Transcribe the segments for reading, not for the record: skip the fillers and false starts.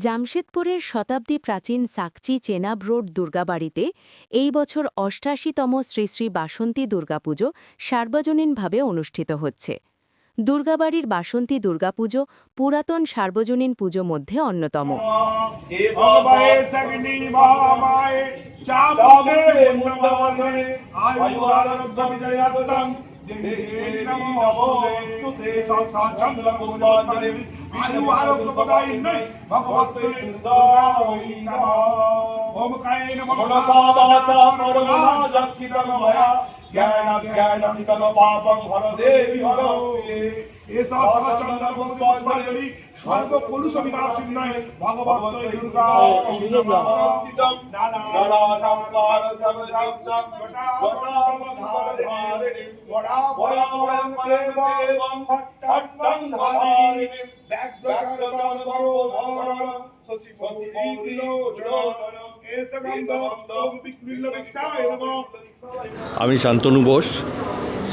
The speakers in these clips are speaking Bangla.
জামশেদপুরের শতাব্দী প্রাচীন সাকচি চেনাব রোড দুর্গাবাড়িতে এই বছর ৮৮তম শ্রী শ্রী বাসন্তী দুর্গাপুজো সার্বজনীনভাবে অনুষ্ঠিত হচ্ছে। দুর্গাবাড়ির বাসন্তী দুর্গাপুজো পুরাতন সার্বজনীন পুজো মধ্যে অন্যতম। আমি শান্তনু বোস,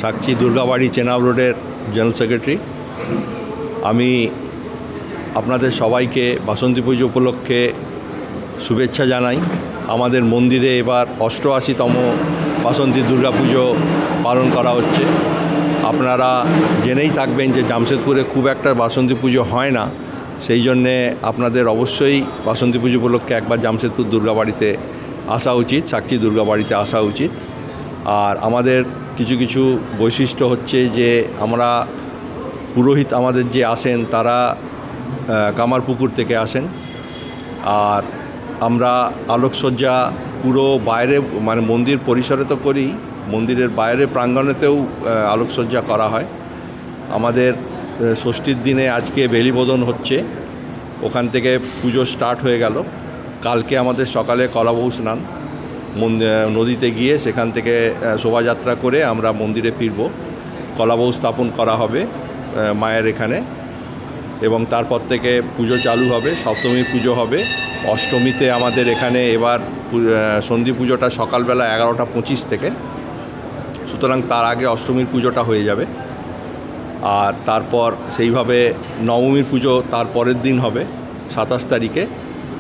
সাকচি দুর্গাবাড়ি চেনাব রোডের জেনারেল সেক্রেটারি। আমি আপনাদের সবাইকে বাসন্তী পুজো উপলক্ষে শুভেচ্ছা জানাই। আমাদের মন্দিরে এবার ৮৮তম বাসন্তী দুর্গাপুজো পালন করা হচ্ছে। আপনারা জেনেই থাকবেন যে জামশেদপুরে খুব একটা বাসন্তী পুজো হয় না, সেই জন্যে আপনাদের অবশ্যই বাসন্তী পুজো উপলক্ষে একবার জামশেদপুর দুর্গাবাড়িতে আসা উচিত, সাকচি দুর্গাবাড়িতে আসা উচিত। আর আমাদের কিছু কিছু বৈশিষ্ট্য হচ্ছে যে আমরা পুরোহিত আমাদের যে আসেন তারা কামারপুকুর থেকে আসেন। আর আমরা আলোকসজ্জা পুরো বাইরে মানে মন্দির পরিসরে তো করি, মন্দিরের বাইরে প্রাঙ্গণেতেও আলোকসজ্জা করা হয়। আমাদের ষষ্ঠীর দিনে আজকে বেলিবোধন হচ্ছে, ওখান থেকে পুজো স্টার্ট হয়ে গেল। কালকে আমাদের সকালে কলাবউ স্নান, নদীতে গিয়ে সেখান থেকে শোভাযাত্রা করে আমরা মন্দিরে ফিরব। কলাবউ স্থাপন করা হবে মায়ের এখানে, এবং তারপর থেকে পুজো চালু হবে। সপ্তমী পুজো হবে, অষ্টমীতে আমাদের এখানে এবার সন্ধি পুজোটা সকালবেলা 11টা 25 থেকে, সুতরাং তার আগে অষ্টমীর পুজোটা হয়ে যাবে। আর তারপর সেইভাবে নবমীর পুজো তার পরের দিন হবে 27 তারিখে।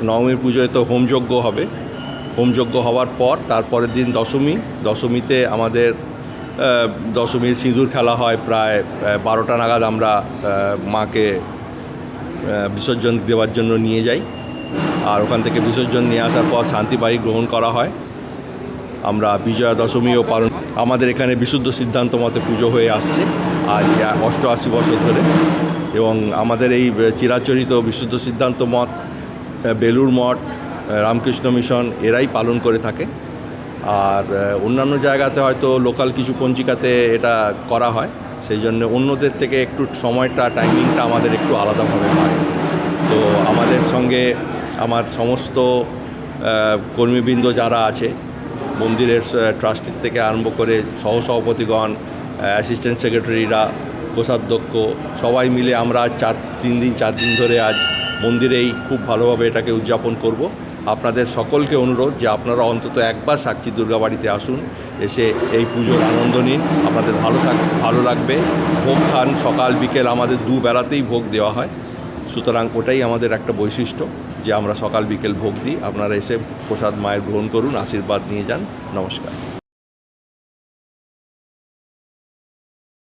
নবমীর পুজোয় তো হোমযজ্ঞ হবে, হোমযজ্ঞ হওয়ার পর তারপরের দিন দশমী। দশমীতে আমাদের দশমীর সিঁদুর খেলা হয়, প্রায় 12টা নাগাদ আমরা মাকে বিসর্জন দেওয়ার জন্য নিয়ে যাই। আর ওখান থেকে বিসর্জন নিয়ে আসার পর শান্তিবাহী গ্রহণ করা হয়। আমরা বিজয়া দশমীও পালন। আমাদের এখানে বিশুদ্ধ সিদ্ধান্ত মতে পুজো হয়ে আসছে আজ 88 বছর ধরে, এবং আমাদের এই চিরাচরিত বিশুদ্ধ সিদ্ধান্ত মত বেলুর মঠ, রামকৃষ্ণ মিশন এরাই পালন করে থাকে। আর অন্যান্য জায়গাতে হয়তো লোকাল কিছু পঞ্জিকাতে এটা করা হয়, সেই জন্য অন্যদের থেকে একটু সময়টা টাইমিংটা আমাদের একটু আলাদাভাবে হয়। তো আমাদের সঙ্গে আমার সমস্ত কর্মীবৃন্দ যারা আছে, মন্দিরের ট্রাস্টির থেকে আরম্ভ করে সহসভাপতিগণ, অ্যাসিস্ট্যান্ট সেক্রেটারিরা, কোষাধ্যক্ষ, সবাই মিলে আমরা 4 দিন ধরে আজ মন্দিরেই খুব ভালোভাবে এটাকে উদযাপন করব। আপনাদের সকলকে অনুরোধ যে আপনারা অন্তত একবার সাকচি দুর্গাবাড়িতে আসুন, এসে এই পুজোর আনন্দ নিন। আপনাদের ভালো লাগবে। ভোগ খান, সকাল বিকেল আমাদের দুবেলাতেই ভোগ দেওয়া হয়, সুতরাং ওটাই আমাদের একটা বৈশিষ্ট্য যে আমরা সকাল বিকেল ভোগ দিই। আপনারা এসে প্রসাদ মায়ের গ্রহণ করুন, আশীর্বাদ নিয়ে যান। নমস্কার।